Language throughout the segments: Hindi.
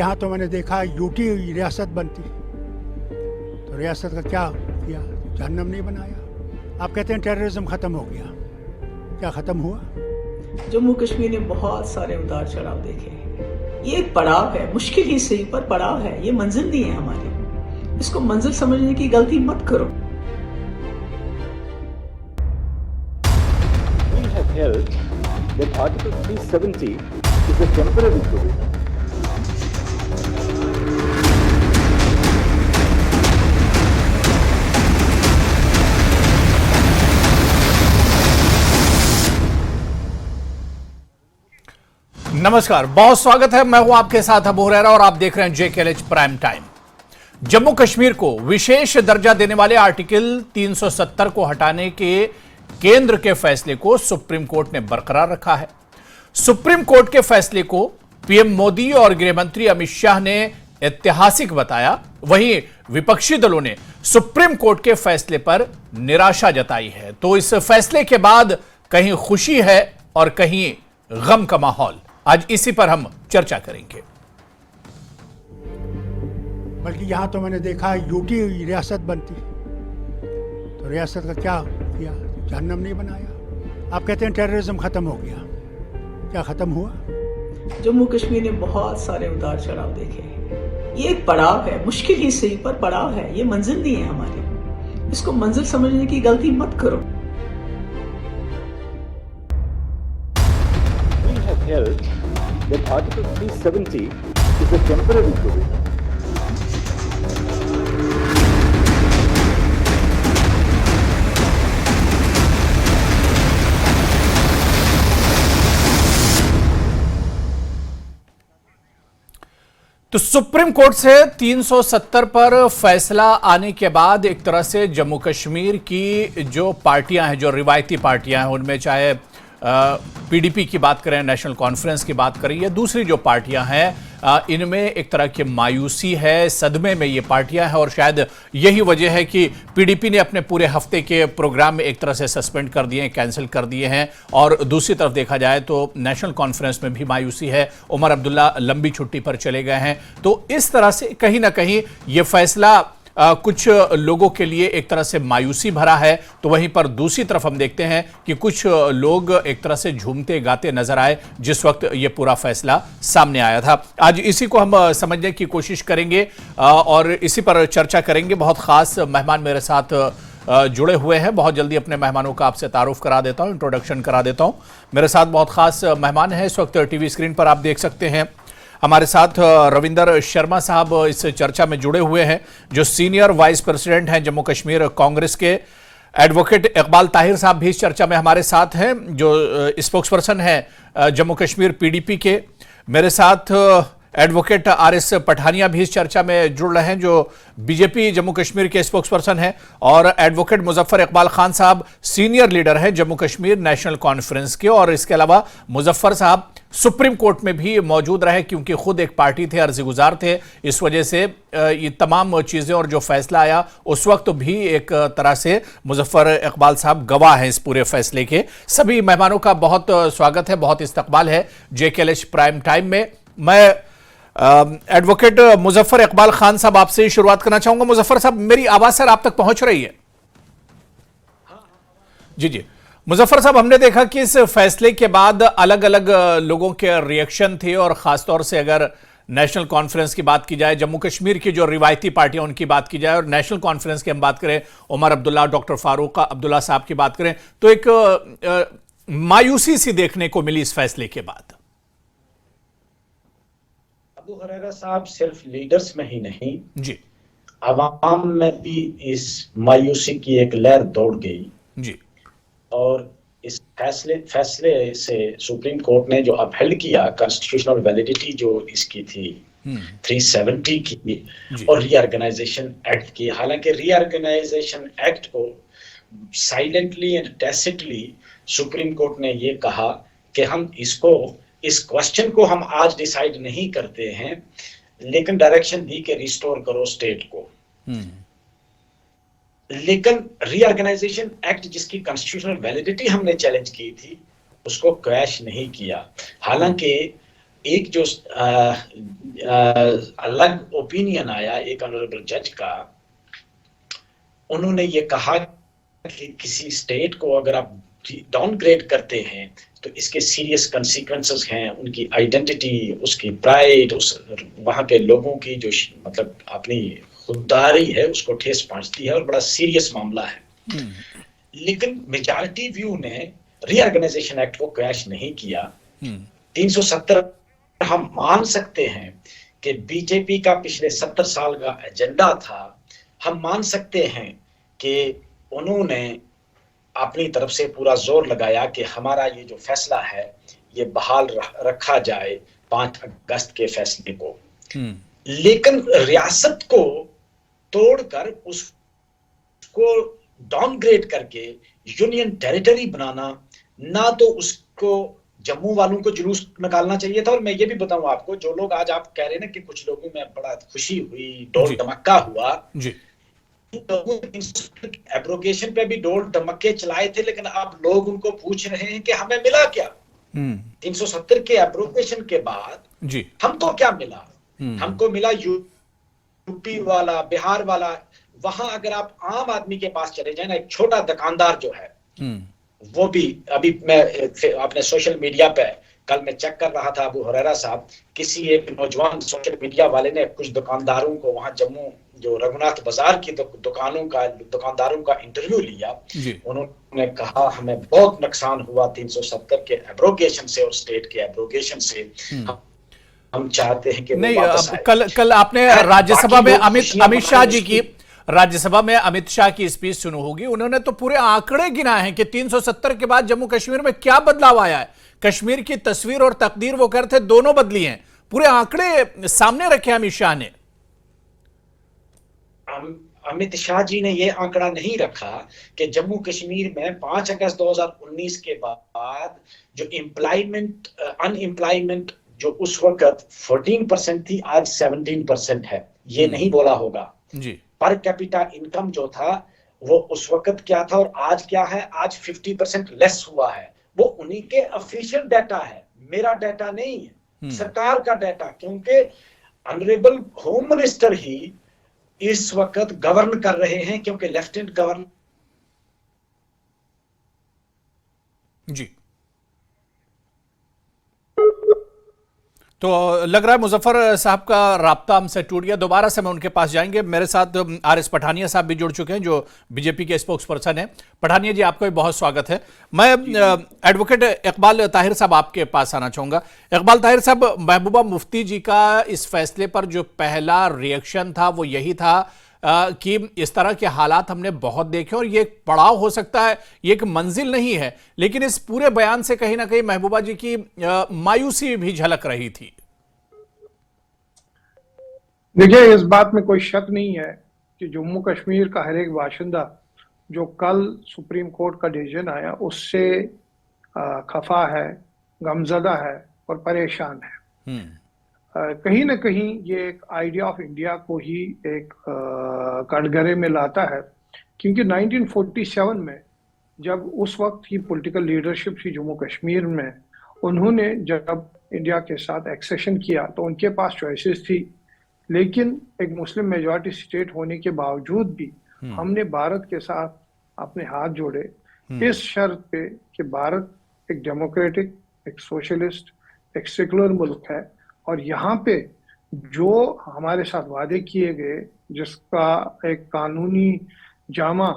यहाँ तो मैंने देखा यूटी रियासत बनती, तो रियासत का क्या किया, जहन्नम नहीं बनाया। आप कहते हैं टेररिज्म ख़त्म हो गया, क्या ख़त्म हुआ? जम्मू कश्मीर ने बहुत सारे उतार चढ़ाव देखे हैं। ये एक पड़ाव है, मुश्किल ही सही पर पड़ाव है। ये मंजिल नहीं है हमारी, इसको मंजिल समझने की गलती मत करो। We have held that Article 370 is a temporary provision. नमस्कार, बहुत स्वागत है। मैं हूं आपके साथ अबू हुरैरा और आप देख रहे हैं JKLH prime time. Jammu Kashmir को विशेष दर्जा देने वाले आर्टिकल 370 को हटाने के केंद्र के फैसले को सुप्रीम कोर्ट ने बरकरार रखा है। सुप्रीम कोर्ट के फैसले को पीएम मोदी और गृह मंत्री अमित शाह ने ऐतिहासिक बताया। वहीं विपक्षी दलों ने सुप्रीम कोर्ट के फैसले पर निराशा जताई है। तो इस फैसले के बाद कहीं खुशी है और कहीं गम का माहौल। आज इसी पर हम चर्चा करेंगे। बल्कि यहाँ तो मैंने देखा यूटी रियासत बनती, तो रियासत का क्या किया, जहन्नम नहीं बनाया। आप कहते हैं टेररिज्म ख़त्म हो गया, क्या ख़त्म हुआ? जम्मू कश्मीर ने बहुत सारे उतार चढ़ाव देखे हैं। ये एक पड़ाव है, मुश्किल ही सही पर पड़ाव है। ये मंजिल नहीं है हमारी, इसको मंजिल समझने की गलती मत करो। Held that Article 370 is a temporary provision. तो सुप्रीम कोर्ट से 370 पर फैसला आने के बाद एक तरह से जम्मू कश्मीर की जो पार्टियां हैं, जो रिवायती पार्टियां हैं, उनमें चाहे पीडीपी की बात करें, नेशनल कॉन्फ्रेंस की बात करें या दूसरी जो पार्टियां हैं, इनमें एक तरह की मायूसी है, सदमे में ये पार्टियां हैं। और शायद यही वजह है कि पीडीपी ने अपने पूरे हफ्ते के प्रोग्राम में एक तरह से सस्पेंड कर दिए हैं, कैंसिल कर दिए हैं। और दूसरी तरफ देखा जाए तो नेशनल कॉन्फ्रेंस में भी मायूसी है, उमर अब्दुल्ला लंबी छुट्टी पर चले गए हैं। तो इस तरह से कहीं ना कहीं ये फैसला कुछ लोगों के लिए एक तरह से मायूसी भरा है। तो वहीं पर दूसरी तरफ हम देखते हैं कि कुछ लोग एक तरह से झूमते गाते नजर आए जिस वक्त ये पूरा फैसला सामने आया था। आज इसी को हम समझने की कोशिश करेंगे और इसी पर चर्चा करेंगे। बहुत खास मेहमान मेरे साथ जुड़े हुए हैं। बहुत जल्दी अपने मेहमानों का आपसे तारुफ करा देता हूं, इंट्रोडक्शन करा देता हूं। मेरे साथ बहुत खास मेहमान हैं, इस वक्त टीवी स्क्रीन पर आप देख सकते हैं। हमारे साथ रविंदर शर्मा साहब इस चर्चा में जुड़े हुए हैं, जो सीनियर वाइस प्रेसिडेंट हैं जम्मू कश्मीर कांग्रेस के। एडवोकेट इकबाल ताहिर साहब भी इस चर्चा में हमारे साथ हैं, जो स्पोक्सपर्सन हैं जम्मू कश्मीर पीडीपी के। मेरे साथ एडवोकेट RS पठानिया भी इस चर्चा में जुड़ रहे हैं, जो बीजेपी जम्मू कश्मीर के स्पोक्सपर्सन हैं। और एडवोकेट मुजफ्फर इकबाल खान साहब सीनियर लीडर हैं जम्मू कश्मीर नेशनल कॉन्फ्रेंस के। और इसके अलावा मुजफ्फर साहब सुप्रीम कोर्ट में भी मौजूद रहे, क्योंकि खुद एक पार्टी थे, अर्जी गुजार थे। इस वजह से ये तमाम चीज़ें और जो फैसला आया उस वक्त भी एक तरह से मुजफ्फर इकबाल साहब गवाह हैं इस पूरे फैसले के। सभी मेहमानों का बहुत स्वागत है, बहुत इस्तकबाल है JKLH प्राइम टाइम में। मैं एडवोकेट मुजफ्फर इकबाल खान साहब आपसे शुरुआत करना चाहूंगा। मुजफ्फर साहब, मेरी आवाज सर आप तक पहुंच रही है? जी जी मुजफ्फर साहब, हमने देखा कि इस फैसले के बाद अलग अलग लोगों के रिएक्शन थे। और खासतौर से अगर नेशनल कॉन्फ्रेंस की बात की जाए, जम्मू कश्मीर की जो रिवायती पार्टियां उनकी बात की जाए, और नेशनल कॉन्फ्रेंस की हम बात करें, उमर अब्दुल्ला, डॉक्टर फारूक अब्दुल्ला साहब की बात करें, तो एक मायूसी सी देखने को मिली इस फैसले के बाद। अबू हुरैरा साहब, सिर्फ लीडर्स में ही नहीं जी, अवाम में भी इस मायूसी की एक लहर दौड़ गई जी। और इस फैसले से सुप्रीम कोर्ट ने जो अपहेल्ड किया, कॉन्स्टिट्यूशनल वैलिडिटी जो इसकी थी 370 की और रीऑर्गेनाइजेशन एक्ट की। हालांकि रीऑर्गेनाइजेशन एक्ट को साइलेंटली एंड टैसिटली सुप्रीम कोर्ट ने ये कहा कि हम इस क्वेश्चन को हम आज डिसाइड नहीं करते हैं, लेकिन डायरेक्शन दी कि रिस्टोर करो स्टेट को। लेकिन रीऑर्गेनाइजेशन एक्ट जिसकी कॉन्स्टिट्यूशनल वैलिडिटी हमने चैलेंज की थी, उसको क्वैश नहीं किया। हालांकि एक जो अलग ओपिनियन आया एक ऑनरेबल जज का, उन्होंने ये कहा कि किसी स्टेट को अगर आप डाउनग्रेड करते हैं तो इसके सीरियस कंसीक्वेंसेस हैं, उनकी आइडेंटिटी, उसकी प्राइड, उस वहाँ के लोगों की जो मतलब अपनी खुददारी है उसको ठेस पहुंचती है और बड़ा सीरियस मामला है। लेकिन मेजॉरिटी व्यू ने रीऑर्गेनाइजेशन एक्ट को क्रैश नहीं किया। 370 हम मान सकते हैं कि बीजेपी का पिछले 70 साल का एजेंडा था। हम मान सकते हैं कि उन्होंने अपनी तरफ से पूरा जोर लगाया कि हमारा ये जो फैसला है ये बहाल रखा जाए 5 अगस्त के फैसले को। लेकिन रियासत को तोड़कर उसको डाउनग्रेड करके यूनियन टेरिटरी बनाना, ना तो उसको जम्मू वालों को जुलूस निकालना चाहिए था। और मैं ये भी बताऊं आपको, जो लोग आज आप कह रहे हैं ना कि कुछ लोगों में बड़ा खुशी हुई, डोल धमाका हुआ जी, एब्रोगेशन पे भी डोल धमक्के चलाए थे, लेकिन अब लोग उनको पूछ रहे हैं कि हमें मिला क्या। 370 के एब्रोगेशन के बाद जी हमको क्या मिला? हमको मिला यूपी वाला, बिहार वाला। वहां अगर आप आम आदमी के पास चले जाए ना, एक छोटा दुकानदार जो है, वो भी अभी मैं अपने सोशल मीडिया पे कल मैं चेक कर रहा था, अबू हुरैरा साहब, किसी एक नौजवान सोशल मीडिया वाले ने कुछ दुकानदारों को वहां जम्मू जो रघुनाथ बाजार की दुकानदारों का इंटरव्यू लिया। उन्होंने कहा हमें बहुत नुकसान हुआ 370 के एब्रोगेशन से और स्टेट के एब्रोगेशन से। हम चाहते हैं कि नहीं, कल आपने राज्यसभा में अमित शाह जी की राज्यसभा में अमित शाह की स्पीच सुनी होगी। उन्होंने तो पूरे आंकड़े गिनाए हैं कि 370 के बाद जम्मू कश्मीर में क्या बदलाव आया है। कश्मीर की तस्वीर और तकदीर वो कहते थे दोनों बदली हैं। पूरे आंकड़े सामने रखे अमित शाह ने। अमित शाह जी ने यह आंकड़ा नहीं रखा कि जम्मू कश्मीर में 5 अगस्त 2019 के बाद जो अनएम्प्लॉयमेंट जो उस वक्त 14% थी, आज 17% है। ये नहीं बोला होगा जी। पर कैपिटा इनकम जो था वो उस वक्त क्या था और आज क्या है? आज 50% लेस हुआ है। वो उन्हीं के ऑफिशियल डाटा है, मेरा डाटा नहीं है, सरकार का डाटा। क्योंकि ऑनरेबल होम मिनिस्टर ही इस वक्त गवर्न कर रहे हैं, क्योंकि लेफ्टिनेंट गवर्नर जी। तो लग रहा है मुजफ्फर साहब का राब्ता हमसे टूट गया। दोबारा से मैं उनके पास जाएंगे। मेरे साथ आर.एस. पठानिया साहब भी जुड़ चुके हैं, जो बीजेपी के स्पोक्स पर्सन हैं। पठानिया जी, आपका भी बहुत स्वागत है। मैं एडवोकेट इकबाल ताहिर साहब आपके पास आना चाहूंगा। इकबाल ताहिर साहब, महबूबा मुफ्ती जी का इस फैसले पर जो पहला रिएक्शन था वो यही था कि इस तरह के हालात हमने बहुत देखे और ये एक पड़ाव हो सकता है, ये एक मंजिल नहीं है। लेकिन इस पूरे बयान से कहीं ना कहीं महबूबा जी की मायूसी भी झलक रही थी। देखिए, इस बात में कोई शक नहीं है कि जम्मू कश्मीर का हर एक बाशिंदा जो कल सुप्रीम कोर्ट का डिसीजन आया उससे खफा है, गमजदा है और परेशान है। कहीं ना कहीं ये एक आइडिया ऑफ इंडिया को ही एक कटघरे में लाता है, क्योंकि 1947 में जब उस वक्त की पॉलिटिकल लीडरशिप थी जम्मू कश्मीर में, उन्होंने जब इंडिया के साथ एक्सेशन किया तो उनके पास चॉइसेस थी। लेकिन एक मुस्लिम मेजॉरिटी स्टेट होने के बावजूद भी हमने भारत के साथ अपने हाथ जोड़े इस शर्त पे कि भारत एक डेमोक्रेटिक, एक सोशलिस्ट, एक सेकुलर मुल्क है और यहाँ पे जो हमारे साथ वादे किए गए, जिसका एक कानूनी जामा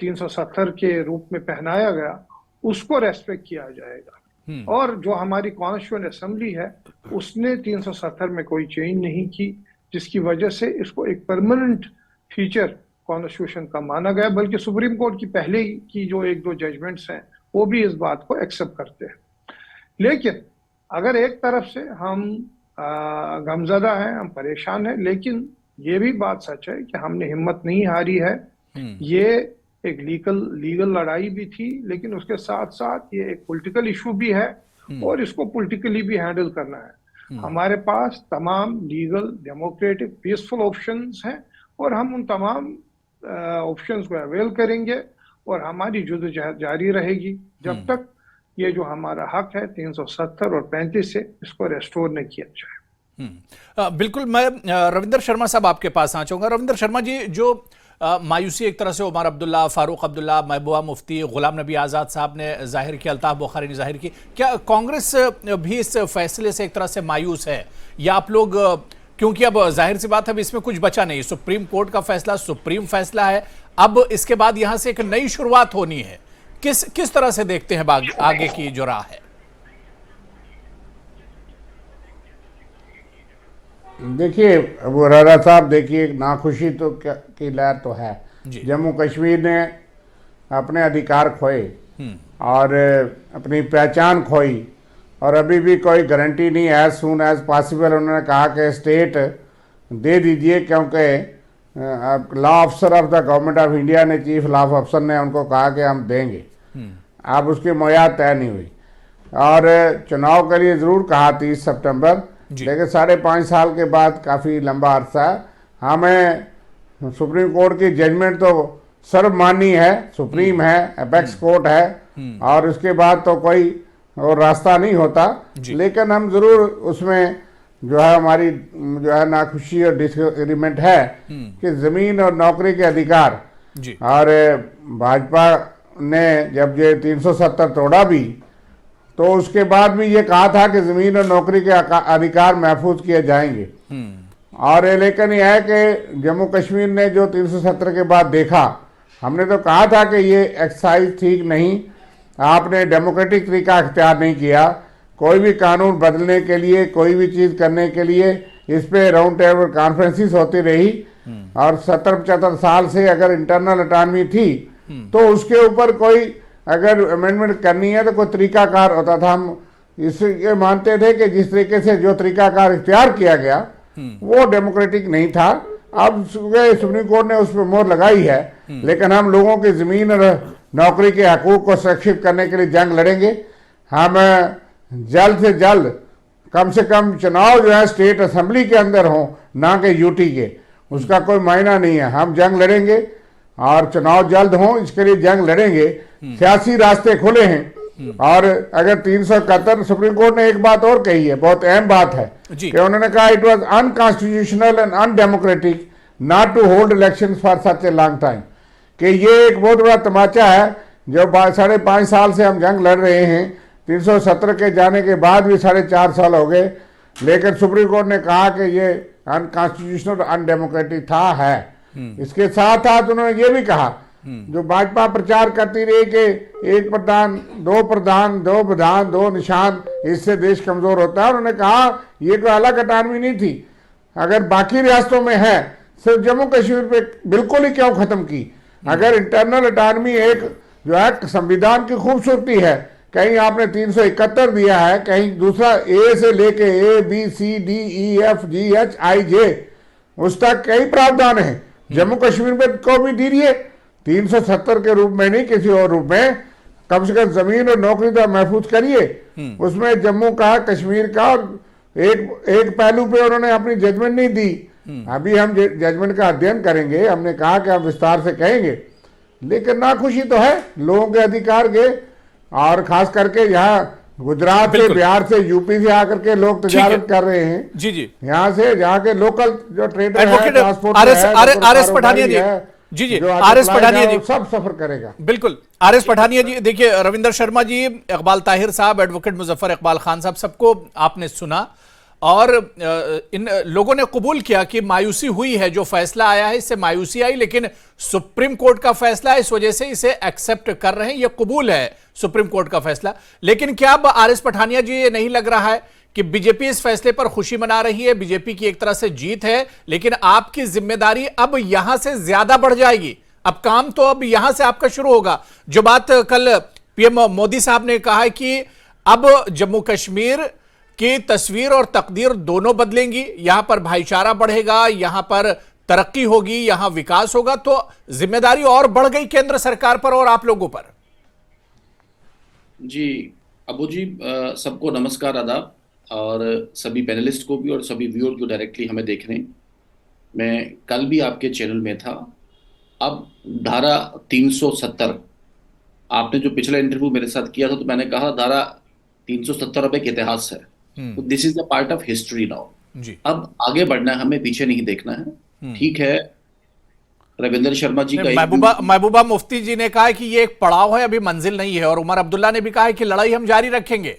370 के रूप में पहनाया गया, उसको रेस्पेक्ट किया जाएगा। और जो हमारी कॉन्स्टिट्यूएंट असेंबली है उसने 370 में कोई चेंज नहीं की, जिसकी वजह से इसको एक परमानेंट फीचर कॉन्स्टिट्यूशन का माना गया। बल्कि सुप्रीम कोर्ट की पहले की जो 1-2 जजमेंट्स हैं वो भी इस बात को एक्सेप्ट करते हैं। लेकिन अगर एक तरफ से हम गमजदा हैं, हम परेशान हैं, लेकिन ये भी बात सच है कि हमने हिम्मत नहीं हारी है। ये एक लीगल लड़ाई भी थी, लेकिन उसके साथ साथ ये एक पॉलिटिकल इशू भी है और इसको पॉलिटिकली भी हैंडल करना है। हमारे पास तमाम लीगल, डेमोक्रेटिक, पीसफुल ऑप्शंस हैं और हम उन तमाम ऑप्शंस को अवेल करेंगे और हमारी जद्दोजहद जारी रहेगी जब तक ये जो हमारा हक है 370 और 35 से, इसको रेस्टोर नहीं किया जाए। बिल्कुल। मैं रविंदर शर्मा साहब आपके पास आ चाहूंगा। रविंदर शर्मा जी, जो मायूसी एक तरह से उमर अब्दुल्ला, फारूक अब्दुल्ला, महबूबा मुफ्ती, गुलाम नबी आज़ाद साहब ने जाहिर की, अल्ताफ बुखारी ने जाहिर की, क्या कांग्रेस भी इस फैसले से एक तरह से मायूस है? या आप लोग, क्योंकि अब जाहिर सी बात है अब इसमें कुछ बचा नहीं, सुप्रीम कोर्ट का फैसला सुप्रीम फैसला है, अब इसके बाद यहां से एक नई शुरुआत होनी है, किस तरह से देखते हैं आगे की जो राह है? देखिए वो राणा साहब, देखिए नाखुशी तो की लहर तो है। जम्मू कश्मीर ने अपने अधिकार खोए और अपनी पहचान खोई, और अभी भी कोई गारंटी नहीं, एज सून एज पॉसिबल उन्होंने कहा कि स्टेट दे दीजिए, क्योंकि लॉ अफसर of the government of India ने, चीफ लॉ अफसर ने उनको कहा कि हम देंगे। अब उसकी मुहैया तय नहीं हुई, और चुनाव के लिए ज़रूर कहा 30 सितंबर, लेकिन 5.5 साल के बाद काफ़ी लंबा अरसा है। हमें सुप्रीम कोर्ट की जजमेंट तो सर्वमान्य है, सुप्रीम है, एपेक्स कोर्ट है, और उसके बाद तो कोई और रास्ता नहीं होता। लेकिन हम ज़रूर उसमें जो है हमारी जो है नाखुशी और डिसएग्रीमेंट है कि ज़मीन और नौकरी के अधिकार, और भाजपा ने जब ये 370 तोड़ा भी, तो उसके बाद भी ये कहा था कि ज़मीन और नौकरी के अधिकार महफूज किए जाएंगे। और लेकिन यह है कि जम्मू कश्मीर ने जो 370 के बाद देखा, हमने तो कहा था कि ये एक्सरसाइज ठीक नहीं, आपने डेमोक्रेटिक तरीका अख्तियार नहीं किया, कोई भी कानून बदलने के लिए, कोई भी चीज़ करने के लिए इस पे राउंड टेबल कॉन्फ्रेंसिस होती रही, और 70-75 साल से अगर इंटरनल अटानमी थी तो उसके ऊपर कोई अगर अमेंडमेंट करनी है तो कोई तरीकाकार होता था। हम इसके मानते थे कि जिस तरीके से जो तरीकाकार इख्तियार किया गया वो डेमोक्रेटिक नहीं था। अब सुप्रीम कोर्ट ने उस पर मोहर लगाई है, लेकिन हम लोगों की ज़मीन और नौकरी के हकूक़ को सुरक्षित करने के लिए जंग लड़ेंगे। हम जल्द से जल्द कम से कम चुनाव जो है स्टेट असेंबली के अंदर हों, ना कि यूटी के, उसका कोई मायना नहीं है। हम जंग लड़ेंगे और चुनाव जल्द हों, इसके लिए जंग लड़ेंगे। सियासी रास्ते खुले हैं। और अगर 371, सुप्रीम कोर्ट ने एक बात और कही है, बहुत अहम बात है, कि उन्होंने कहा it was unconstitutional and undemocratic not to hold election for such a long time, कि ये एक बहुत बड़ा तमाचा है। जो 5.5 साल से हम जंग लड़ रहे हैं, 370 के जाने के बाद भी 4.5 साल हो गए, लेकिन सुप्रीम कोर्ट ने कहा कि ये अनकॉन्स्टिट्यूशनल अनडेमोक्रेटिक था है। इसके साथ साथ उन्होंने ये भी कहा, जो भाजपा प्रचार करती रही कि एक प्रधान, दो प्रधान, दो विधान, दो निशान, इससे देश कमजोर होता है, उन्होंने कहा ये कोई अलग अटानवी नहीं थी। अगर बाकी रियासतों में है, सिर्फ जम्मू कश्मीर पे बिल्कुल ही क्यों खत्म की? अगर इंटरनल अटानमी एक जो है संविधान की खूबसूरती है, कहीं आपने 371 दिया है, कहीं दूसरा ए से लेके ABCDEFGHIJ उस तक कई प्रावधान है। जम्मू कश्मीर में को भी दीजिए 370 के रूप में नहीं, किसी और रूप में, कम से कम जमीन और नौकरी तो महफूज करिए। उसमें जम्मू का, कश्मीर का, एक पहलू पे उन्होंने अपनी जजमेंट नहीं दी। अभी हम जजमेंट का अध्ययन करेंगे, हमने कहा कि हम विस्तार से कहेंगे, लेकिन नाखुशी तो है लोगों के अधिकार के, और खास करके यहाँ गुजरात से, बिहार से, यूपी से आकर के लोग तजारत कर रहे हैं। जी यहाँ से, जहाँ के लोकल जो ट्रेडर है, ट्रांसपोर्ट आरएस पठानिया जी आरएस पठानिया जी सब सफर करेगा। बिल्कुल, आरएस पठानिया जी, देखिए रविंदर शर्मा जी, इकबाल ताहिर साहब, एडवोकेट मुजफ्फर इकबाल खान साहब, सबको आपने सुना, और इन लोगों ने कबूल किया कि मायूसी हुई है, जो फैसला आया है इससे मायूसी आई, लेकिन सुप्रीम कोर्ट का फैसला है, इस वजह से इसे एक्सेप्ट कर रहे हैं, यह कबूल है सुप्रीम कोर्ट का फैसला। लेकिन क्या अब आरएस पठानिया जी ये नहीं लग रहा है कि बीजेपी इस फैसले पर खुशी मना रही है, बीजेपी की एक तरह से जीत है, लेकिन आपकी जिम्मेदारी अब यहां से ज्यादा बढ़ जाएगी, अब काम तो अब यहां से आपका शुरू होगा। जो बात कल पीएम मोदी साहब ने कहा है कि अब जम्मू कश्मीर की तस्वीर और तकदीर दोनों बदलेंगी, यहां पर भाईचारा बढ़ेगा, यहां पर तरक्की होगी, यहां विकास होगा, तो जिम्मेदारी और बढ़ गई केंद्र सरकार पर और आप लोगों पर। जी अबू जी, सबको नमस्कार, आदाब, और सभी पैनलिस्ट को भी और सभी व्यूअर जो डायरेक्टली हमें देख रहे हैं। मैं कल भी आपके चैनल में था। अब धारा 370 आपने जो पिछला इंटरव्यू मेरे साथ किया था तो मैंने कहा धारा 370 अब एक इतिहास है, तो this is the part of history now. अब आगे बढ़ना है, हमें पीछे नहीं देखना है। ठीक है, रविंद्र शर्मा जी का महबूबा मुफ्ती जी ने कहा है कि ये एक पड़ाव है, अभी मंजिल नहीं है, और उमर अब्दुल्ला ने भी कहा है कि लड़ाई हम जारी रखेंगे।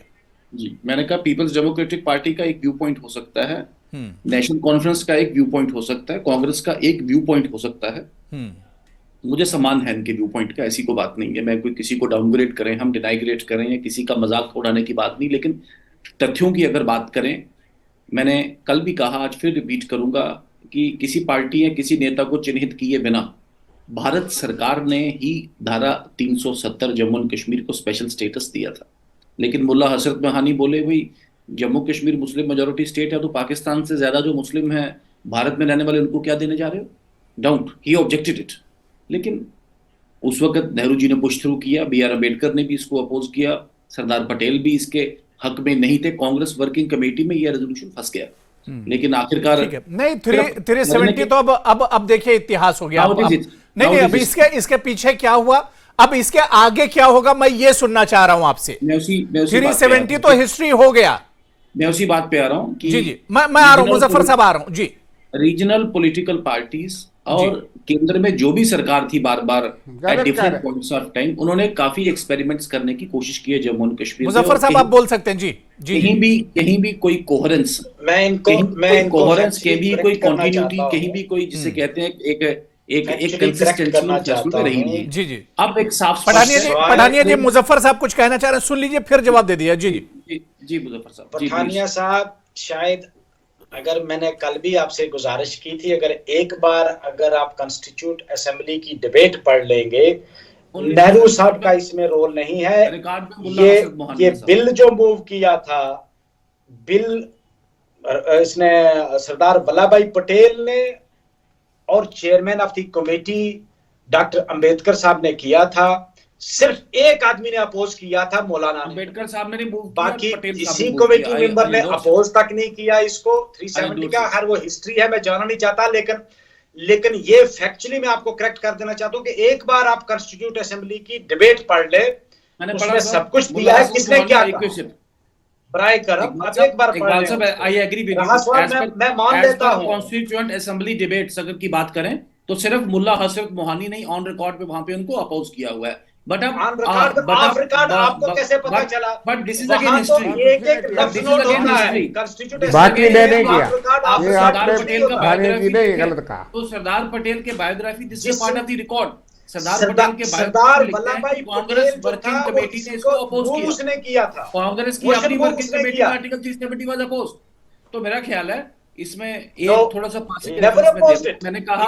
जी, मैंने कहा पीपल्स डेमोक्रेटिक पार्टी का एक व्यू पॉइंट हो सकता है, नेशनल कॉन्फ्रेंस का एक व्यू पॉइंट हो सकता है, कांग्रेस का एक व्यू पॉइंट हो सकता है। मुझे सम्मान है इनके व्यू पॉइंट का, ऐसी कोई बात नहीं है। मैं कोई किसी को डाउनग्रेड करें, हम डिनाइग्रेड करें या किसी का मजाक उड़ाने की बात नहीं, लेकिन तथ्यों की अगर बात करें, मैंने कल भी कहा, आज फिर रिपीट करूंगा कि किसी पार्टी या किसी नेता को चिन्हित किए बिना भारत सरकार ने ही धारा 370 जम्मू एंड कश्मीर को स्पेशल स्टेटस दिया था। लेकिन मुल्ला हसरत मोहानी बोले भाई Jammu Kashmir Muslim majority state है, तो पाकिस्तान से ज्यादा जो मुस्लिम है भारत में रहने वाले उनको क्या देने जा रहे हो? Don't, he objected it. लेकिन उस वक्त नेहरू जी ने पुश थ्रू किया, BR अम्बेडकर ने भी इसको अपोज किया, सरदार पटेल भी इसके हक में नहीं थे, कांग्रेस वर्किंग कमेटी में यह रेजोल्यूशन फंस गया। लेकिन आखिरकार नहीं, 370 तो अब देखिए इतिहास हो गया। नहीं, अभी इसके पीछे क्या हुआ, अब इसके आगे क्या होगा, मैं ये सुनना चाह रहा हूं आपसे। 370 तो हिस्ट्री हो गया। मैं उसी बात पे आ रहा हूं कि जी मैं आ रहा हूं, मुजफ्फर साहब आ रहा हूं जी। रीजनल पॉलिटिकल पार्टीज और केंद्र में जो भी सरकार थी बार बार at different points of time, उन्होंने काफी एक्सपेरिमेंट्स करने की कोशिश की है जम्मू एंड कश्मीर। मुजफ्फर साहब आप बोल सकते हैं जी। कहीं भी कोई कोहेरेंस, कोहेरेंस के भी कोई कंटिन्यूटी, कहीं भी कोई जिसे कहते हैं एक कंसिस्टेंसी रही नहीं। जी अब एक साफ पठानिया जी, मुजफ्फर साहब कुछ कहना चाह रहे हैं, सुन लीजिए फिर जवाब दे दिया। जी मुजफ्फर साहब। पठानिया साहब, शायद अगर मैंने कल भी आपसे गुजारिश की थी, अगर आप कॉन्स्टिट्यूट असेंबली की डिबेट पढ़ लेंगे, नेहरू साहब का इसमें रोल नहीं है। ये बिल जो मूव किया था, इसने सरदार वल्लभ भाई पटेल ने और chairman of the committee doctor Ambedkar साहब ने किया था। सिर्फ एक आदमी ने अपोज किया था, मौलाना अंबेडकर साहब ने, बाकी किसी कमेटी मेंबर ने अपोज तक नहीं किया इसको। 370 का हर वो हिस्ट्री है, मैं जानना नहीं चाहता, लेकिन ये फैक्चुअली मैं आपको करेक्ट कर देना चाहता हूं कि एक बार आप कॉन्स्टिट्यूट असेंबली की डिबेट पढ़ ले, उसमें सब कुछ दिया है, किसने क्या कहा। बराए करम आप एक बार पढ़ लें। आई एग्री विद यू, मैं मान लेता हूं। कॉन्स्टिट्यूएंट असेंबली डिबेट्स अगर की बात करें तो सिर्फ मुल्ला हसरत मोहानी नहीं, ऑन रिकॉर्ड पे वहां पे उनको अपोज किया हुआ है। बट आपको कैसे पता चला? But this is again history. एक लफ्ज नोट होना है कॉन्स्टिट्यूशन बाकी मैंने किया, ये सरदार पटेल का बायोग्राफी ने गलत कहा। तो सरदार पटेल के biography, this is part of the record. Sardar Vallabhbhai Congress working committee ने इसको अपोज उसने किया था। कांग्रेस की अपनी वर्किंग कमेटी में आर्टिकल 370 वाज अपोज। तो मेरा ख्याल है इसमें एक थोड़ा सा मैंने कहा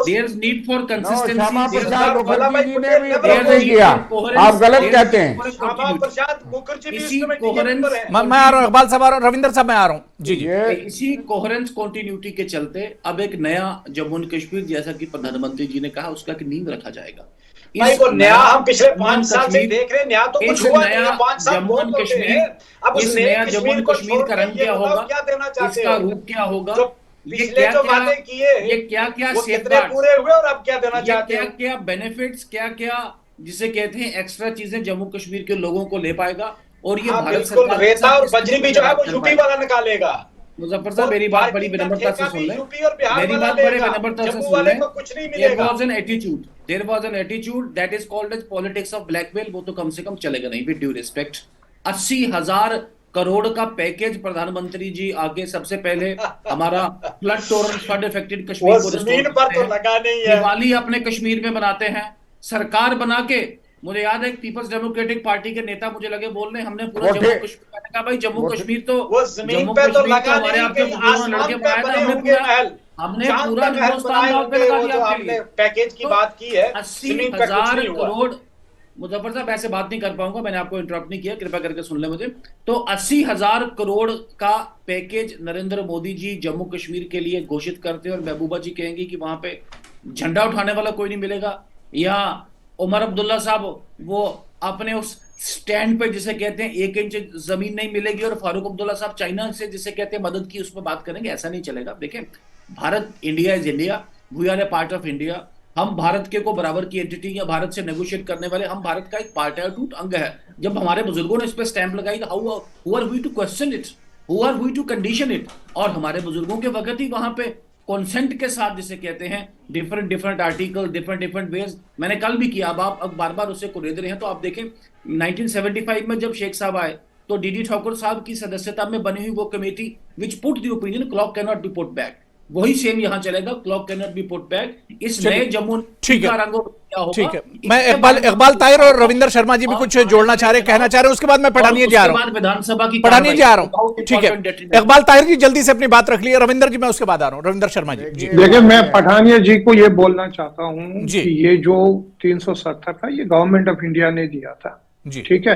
there is need for consistency. आप गलत कहते हैं। मैं आ रहा हूं, इकबाल साहब आ रहा हूं, रविंदर साहब मैं आ रहा हूं जी। इसी कोहेरेंस कंटिन्यूटी के चलते अब एक नया जम्मू एंड कश्मीर, जैसा कि प्रधानमंत्री जी ने कहा, उसका नींव रखा जाएगा। भाई वो नया हम पिछले 5 साल से देख रहे हैं, नया तो कुछ हुआ नहीं है। 5 साल जम्मू एंड कश्मीर, अब इस नया जम्मू एंड कश्मीर का रंग क्या होगा, इसका रूप क्या होगा, पिछले जो बातें किए ये क्या क्या पूरे हुए और अब क्या देना चाहते हैं, क्या बेनिफिट्स, क्या क्या जिसे कहते हैं एक्स्ट्रा चीजें जम्मू कश्मीर के लोगों को ले पाएगा। और ये भारत सरकार रेता और बजरी भी जो है वो यूपी वाला निकालेगा। मुजफ्फर साहब मेरी बात बड़ी विनम्रता से सुन लें, मेरी बात बड़े विनम्रता से सुन लें। There was an attitude that is called as politics of blackmail। वो तो कम से कम चलेगा नहीं, with due respect। 80,000 करोड़ का पैकेज प्रधानमंत्री जी आगे सबसे पहले हमारा फ्लड इफेक्टेड कश्मीर को जमीन पर तो लगा नहीं है। दिवाली अपने कश्मीर में बनाते हैं, सरकार बना के। मुझे याद है पीपल्स डेमोक्रेटिक पार्टी के नेता मुझे लगे बोलने, हमने पूरा जम्मू कश्मीर, मैंने कहा भाई जम्मू कश्मीर तो वो जमीन पे तो लगा नहीं, आसमान पे बने होंगे महल। हमने पूरा हिंदुस्तान दांव पे लगा दिया। आपने पैकेज की बात की है, 80,000 करोड़। मुजफ्फर साहब ऐसे बात नहीं कर पाऊंगा, मैंने आपको इंटरप्ट नहीं किया, कृपया करके सुन ले मुझे। तो 80,000 करोड़ का पैकेज नरेंद्र मोदी जी जम्मू कश्मीर के लिए घोषित करते हैं, और महबूबा जी कहेंगी कि वहां पे झंडा उठाने वाला कोई नहीं मिलेगा, या उमर अब्दुल्ला साहब वो अपने उस स्टैंड पे जिसे कहते हैं 1 इंच जमीन नहीं मिलेगी, और फारूक अब्दुल्ला साहब चाइना से जिसे कहते हैं मदद की, उस पर बात करेंगे। ऐसा नहीं चलेगा। देखें, Bharat, India is India, we are a part of India. हम भारत के को बराबर की एंटिटी या भारत से नेगोशिएट करने वाले, हम भारत का एक पार्ट है, अटूट अंग है। जब हमारे बुजुर्गों ने इस पे स्टैंप लगाई तो who are we to question it, who are we to condition it. और हमारे बुजुर्गों के वक्त ही वहां पे कॉन्सेंट के साथ, जिसे कहते हैं डिफरेंट आर्टिकल, डिफरेंट वेज, मैंने कल भी किया, अब बार बार उसे कुरेद रहे हैं। तो आप देखें 1975 में जब शेख साहब आए तो डीडी ठाकुर साहब की सदस्यता में बनी हुई वो committee which put the opinion clock can not be put back, वही सेम यहां चलेगा, clock can not be put back. इस नए जम्मू का रंगों क्या होगा। ठीक है, मैं इकबाल ताहिर और रविंदर शर्मा जी भी कुछ जोड़ना चाह रहे, कहना चाह रहे, उसके बाद मैं पढ़ाने जा रहा हूँ, विधानसभा की पढ़ाने जा रहा हूँ। ठीक है, इकबाल ताहिर जी जल्दी से अपनी बात रख लिए, रविंदर जी मैं उसके बाद आ रहा हूँ। रविंदर शर्मा जी। देखिए, मैं पठानिया जी को ये बोलना चाहता हूँ कि ये जो 370 था ये गवर्नमेंट ऑफ इंडिया ने दिया था, ठीक है।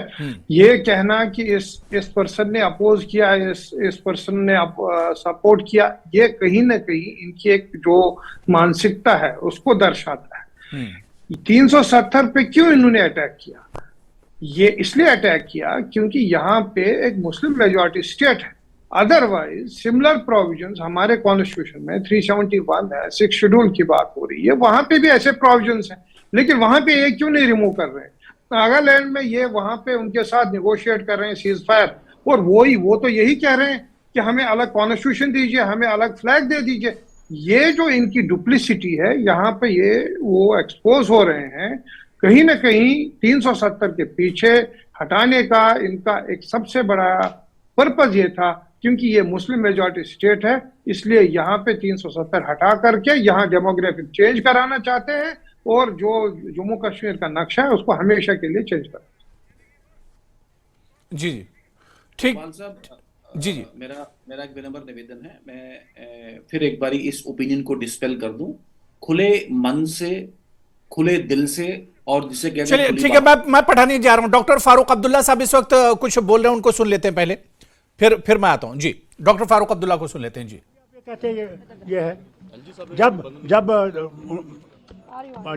ये कहना कि इस पर्सन ने अपोज किया, इस पर्सन ने सपोर्ट किया, ये कहीं ना कहीं इनकी एक जो मानसिकता है उसको दर्शाता है। 370 पे क्यों इन्होंने अटैक किया? ये इसलिए अटैक किया क्योंकि यहाँ पे एक मुस्लिम मेजॉरिटी स्टेट है। अदरवाइज सिमिलर प्रोविजंस हमारे कॉन्स्टिट्यूशन में 371 है, 6 शेड्यूल की बात हो रही है, वहां पे भी ऐसे प्रोविजंस हैं, लेकिन वहां पे ये क्यों नहीं रिमूव कर रहे हैं? नागालैंड में ये वहां पे उनके साथ निगोशिएट कर रहे हैं सीज फायर, और वो तो यही कह रहे हैं कि हमें अलग कॉन्स्टिट्यूशन दीजिए, हमें अलग फ्लैग दे दीजिए। ये जो इनकी डुप्लिसिटी है यहाँ पे ये वो एक्सपोज हो रहे हैं। कहीं ना कहीं 370 के पीछे हटाने का इनका एक सबसे बड़ा पर्पज ये था, क्योंकि ये मुस्लिम मेजॉरिटी स्टेट है, इसलिए यहाँ पे 370 हटा करके यहाँ डेमोग्राफिक चेंज कराना चाहते हैं, और जो जम्मू कश्मीर का नक्शा है उसको हमेशा के लिए चेंज करना। जी ठीक जी। मेरा एक विनम्र निवेदन है, मैं फिर एक बारी इस ओपिनियन को डिस्पेल कर दूं, खुले मन से, खुले दिल से, और जिसे कहते हैं। चलिए ठीक है, मैं पढ़ाने जा रहा हूं। डॉक्टर फारूक अब्दुल्ला साहब इस वक्त कुछ बोल रहे हैं, उनको सुन लेते हैं पहले, फिर मैं आता हूं। जी, डॉक्टर फारूक अब्दुल्ला को सुन लेते हैं। जी, कहते हैं ये है,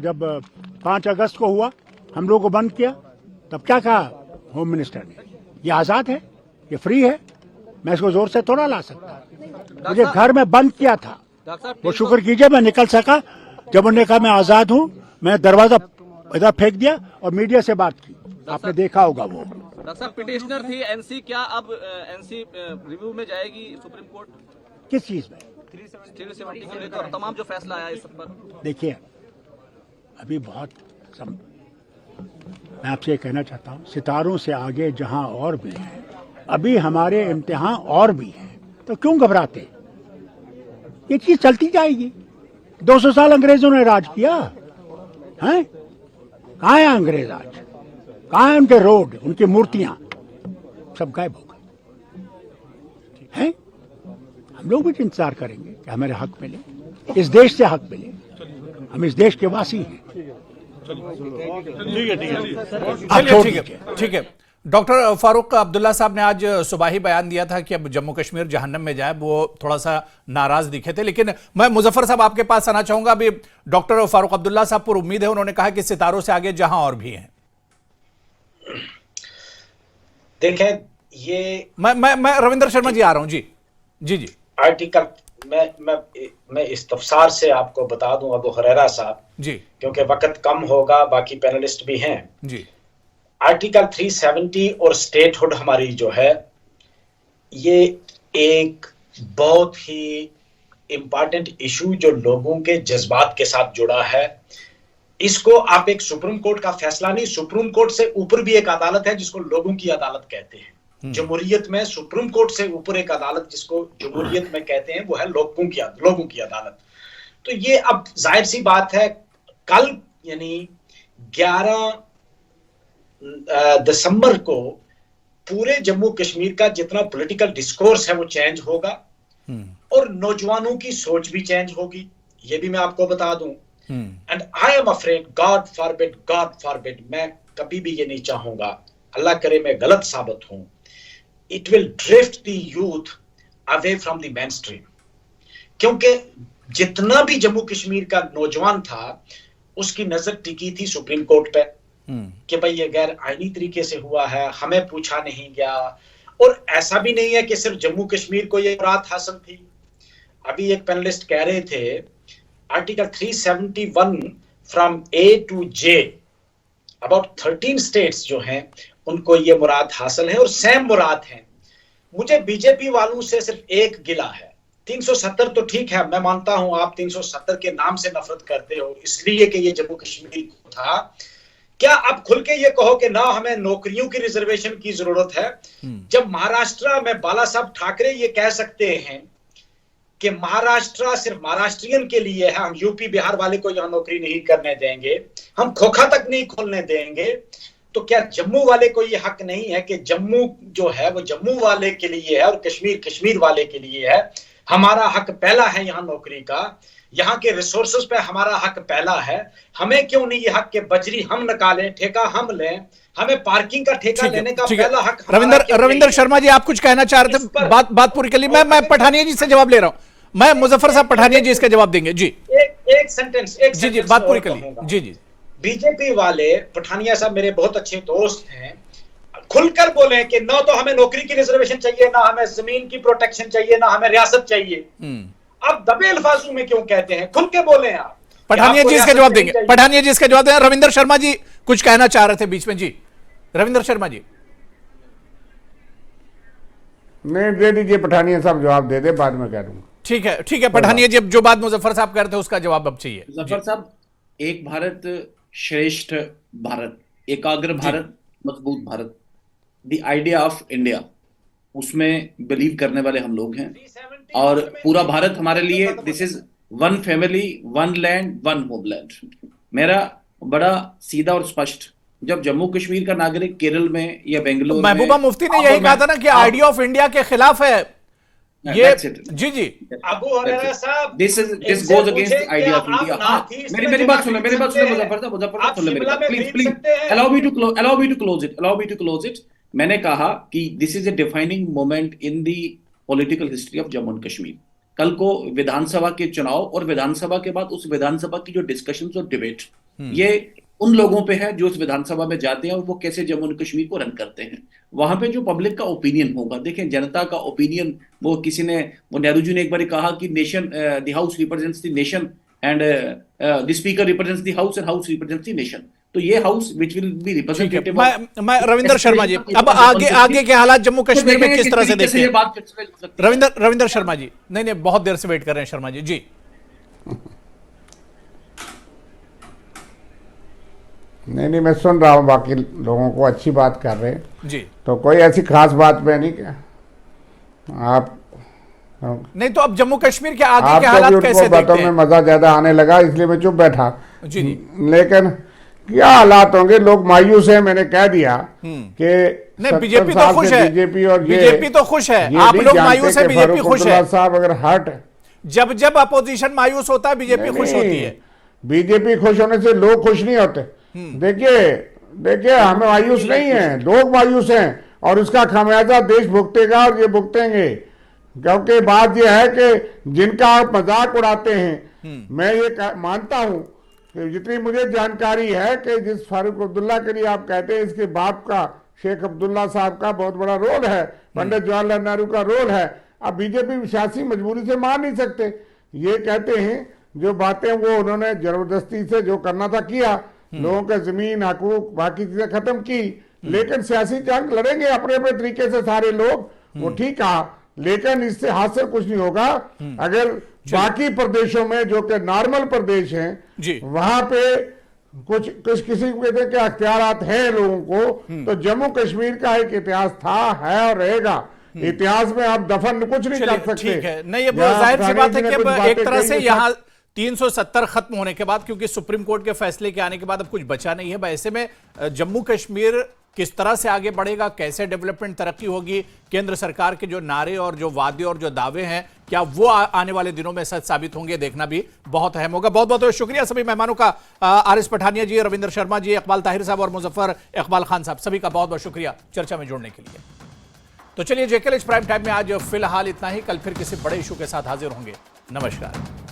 जब 5 अगस्त को हुआ, हम लोगों को बंद किया, तब क्या कहा होम मिनिस्टर ने? ये आजाद है, ये फ्री है, मैं इसको जोर से थोड़ा ला सकता। मुझे घर में बंद किया था, वो शुक्र कीजिए मैं निकल सका। जब उन्होंने कहा मैं आजाद हूं, मैं दरवाजा इधर फेंक दिया और मीडिया से बात की, आपने देखा होगा। वो पिटिशनर थी एनसी, क्या अब एनसी रिव्यू में जाएगी सुप्रीम कोर्ट? किस चीज में? 370 को लेकर तमाम जो फैसला आया इस सब पर। देखिए, अभी मैं आपसे ये कहना चाहता हूँ, सितारों से आगे जहां और भी है, अभी हमारे इम्तिहान और भी है, तो क्यों घबराते? ये चीज चलती जाएगी। 200 साल अंग्रेजों ने राज किया है, कहाँ है अंग्रेज आज? कहाँ है उनके रोड, उनकी मूर्तियां? सब गायब हो गए हैं। हम लोग भी इंतजार करेंगे कि हमारे हक मिले, इस देश से हक मिले। हम इस देश के वासी हैं। ठीक है। डॉक्टर फारूक अब्दुल्ला साहब ने आज सुबह ही बयान दिया था कि अब जम्मू कश्मीर जहन्नम में जाए, वो थोड़ा सा नाराज दिखे थे। लेकिन मैं मुजफ्फर साहब आपके पास आना चाहूंगा। अभी डॉक्टर फारूक अब्दुल्ला साहब पर उम्मीद है, उन्होंने कहा कि सितारों से आगे जहां और भी हैं। देखें, ये मैं रविंद्र शर्मा जी आ रहा हूं। जी आर्टिकल मैं इस्तफसार से आपको बता दूं अबू हुरैरा साहब जी, क्योंकि वक्त कम होगा, बाकी पैनलिस्ट भी हैं जी। आर्टिकल 370 और स्टेटहुड हमारी जो है, ये एक बहुत ही इंपॉर्टेंट इशू जो लोगों के जज्बात के साथ जुड़ा है। इसको आप एक सुप्रीम कोर्ट का फैसला नहीं, सुप्रीम कोर्ट से ऊपर भी एक अदालत है जिसको लोगों की अदालत कहते हैं। जमहूरियत में सुप्रीम कोर्ट से ऊपर एक अदालत जिसको जमहूरियत में कहते हैं, वो है लोगों की अदालत। तो ये अब जाहिर सी बात है, कल यानी 11 दिसंबर को पूरे जम्मू कश्मीर का जितना पॉलिटिकल डिस्कोर्स है वो चेंज होगा, और नौजवानों की सोच भी चेंज होगी, ये भी मैं आपको बता दूं। And I am afraid, God forbid, मैं कभी भी ये नहीं चाहूंगा, अल्लाह करे मैं गलत साबित हूं, it will drift the youth away from the mainstream। क्योंकि जितना भी जम्मू कश्मीर का नौजवान था, उसकी नजर टिकी थी सुप्रीम कोर्ट पे कि भाई ये गैर आईनी तरीके से हुआ है, हमें पूछा नहीं गया। और ऐसा भी नहीं है कि सिर्फ जम्मू कश्मीर को ये राहत हासिल थी। अभी एक पैनलिस्ट कह रहे थे article 371 from A to J, about 13 states जो हैं उनको ये मुराद हासिल है और सेम मुराद है। मुझे बीजेपी वालों से सिर्फ एक गिला है, 370 तो ठीक है, मैं मानता हूं आप 370 के नाम से नफरत करते हो इसलिए कि ये जम्मू कश्मीर को था। क्या आप खुल के ये कहो कि ना हमें नौकरियों की रिजर्वेशन की जरूरत है, जब महाराष्ट्र में बाला साहब ठाकरे ये कह सकते हैं कि महाराष्ट्र सिर्फ महाराष्ट्रियन के लिए है, हम यूपी बिहार वाले को यहां नौकरी नहीं करने देंगे, हम खोखा तक नहीं खोलने देंगे, तो क्या जम्मू वाले को ये हक नहीं है कि जम्मू जो है वो जम्मू वाले के लिए है और कश्मीर कश्मीर वाले के लिए है? हमारा हक पहला है यहाँ नौकरी का, यहाँ के रिसोर्सेज पे हमारा हक पहला है। हमें क्यों नहीं ये हक के बजरी हम निकालें, ठेका हम लें, हमें पार्किंग का ठेका लेने का पहला हक रविंदर शर्मा जी, आप कुछ कहना चाह रहे थे, बात पूरी कर ली। मैं पठानिया जी से जवाब ले रहा हूं, मैं मुजफ्फर साहब पठानिया जी इसका जवाब देंगे जी। एक सेंटेंस जी बात पूरी कर ली जी। बीजेपी वाले पठानिया साहब मेरे बहुत अच्छे दोस्त हैं, खुलकर बोले कि ना तो हमें नौकरी की रिजर्वेशन चाहिए, ना हमें जमीन की प्रोटेक्शन चाहिए, ना हमें रियासत चाहिए। अब दबे अल्फाजों में क्यों कहते हैं? खुल के बोले आप। पठानिया जी इसका जवाब देंगे, पठानिया जी इसका जवाब देंगे। रविंदर शर्मा जी कुछ कहना चाह रहे थे बीच में जी, रविंदर शर्मा जी। नहीं, दे दीजिए, पठानिया साहब जवाब दे दे, बाद में कह दूंगा। ठीक है पठानिया जी, जो बात मुजफ्फर साहब कह रहे थे उसका जवाब अब चाहिए। मुजफ्फर साहब, एक भारत श्रेष्ठ भारत, एकाग्र भारत, मजबूत Bharat, the idea of India, उसमें बिलीव करने वाले हम लोग हैं। और पूरा भारत हमारे लिए, this is one family, one land, one homeland. मेरा बड़ा सीधा और स्पष्ट, जब जम्मू कश्मीर का नागरिक केरल में या बेंगलुरु, महबूबा मुफ्ती ने यही कहा था ना कि आइडिया ऑफ इंडिया के खिलाफ है ये। जी अबू हुरैरा साहब, this goes against idea of India. मेरी बात सुनो मुजफ्फर साहब, please allow me to close it. मैंने कहा कि this is a defining moment in the political history of Jammu and Kashmir. कल को विधानसभा के चुनाव और विधानसभा के बाद उस विधानसभा की जो डिस्कशंस और डिबेट, ये उन लोगों पे है जो उस विधानसभा में जाते हैं और वो कैसे जम्मू एंड कश्मीर को रन करते हैं। वहां पे जो पब्लिक का ओपिनियन होगा, देखें जनता का ओपिनियन, वो किसी ने, वो नेहरू जी ने एक बार कहा कि nation, the house represents the nation and the speaker represents the house and house represents the nation. तो ये house which will be representative. मैं रविंदर शर्मा जी, अब आगे के हालात जम्मू कश्मीर में किस तरह से देखते हैं? रविंदर शर्मा जी, नहीं बहुत देर से वेट कर रहे हैं शर्मा जी। नहीं, मैं सुन रहा हूँ, बाकी लोगों को अच्छी बात कर रहे हैं जी, तो कोई ऐसी खास बात में नहीं। क्या आप नहीं, तो अब जम्मू कश्मीर के आगे के हालात कैसे देखते बातों में मजा ज्यादा आने लगा, इसलिए मैं चुप बैठा जी। लेकिन क्या हालात होंगे, लोग मायूस हैं। मैंने कह दिया कि नहीं, बीजेपी तो खुश है, बीजेपी तो खुश है, आप लोग मायूस है, बीजेपी खुश है साहब। अगर हट, जब अपोजिशन मायूस होता है बीजेपी खुश होती है। बीजेपी खुश होने से लोग खुश नहीं होते। देखिए हम मायूस नहीं है, लोग मायूस हैं और उसका खामियाजा देश भुगतेगा और ये भुगतेंगे। क्योंकि बात यह है कि जिनका आप मजाक उड़ाते हैं, मैं ये मानता हूं कि जितनी मुझे जानकारी है कि जिस फारूक अब्दुल्ला के लिए आप कहते हैं, इसके बाप का, शेख अब्दुल्ला साहब का बहुत बड़ा रोल है, पंडित जवाहरलाल नेहरू का रोल है। अब बीजेपी सियासी मजबूरी से मान नहीं सकते, ये कहते हैं जो बातें वो उन्होंने जबरदस्ती से जो करना था किया, लोगों के जमीन हकूक बाकी चीजें खत्म की, लेकिन सियासी जंग लड़ेंगे अपने अपने तरीके से सारे लोग, वो ठीक कहा, लेकिन इससे हासिल कुछ नहीं होगा अगर बाकी प्रदेशों में जो कि नॉर्मल प्रदेश हैं वहां पे कुछ किसी के अख्तियारात हैं लोगों को, तो जम्मू कश्मीर का एक इतिहास था, है और रहेगा। इतिहास में आप दफन कुछ नहीं कर सकते। ठीक है, नहीं, ये जाहिर सी बात है कि एक तरह से यहाँ 370 खत्म होने के बाद, क्योंकि सुप्रीम कोर्ट के फैसले के आने के बाद अब कुछ बचा नहीं है, ऐसे में जम्मू कश्मीर किस तरह से आगे बढ़ेगा, कैसे डेवलपमेंट तरक्की होगी, केंद्र सरकार के जो नारे और जो वादे और जो दावे हैं, क्या वो आने वाले दिनों में सच साबित होंगे, देखना भी बहुत अहम होगा। बहुत बहुत शुक्रिया सभी मेहमानों का, आरिस पठानिया जी, रविंदर शर्मा जी, इकबाल ताहिर साहब और मुजफ्फर इकबाल खान साहब, सभी का बहुत बहुत शुक्रिया चर्चा में जुड़ने के लिए। तो चलिए, जेकेएलएच प्राइम टाइम में आज फिलहाल इतना ही, कल फिर किसी बड़े इशू के साथ हाजिर होंगे। नमस्कार।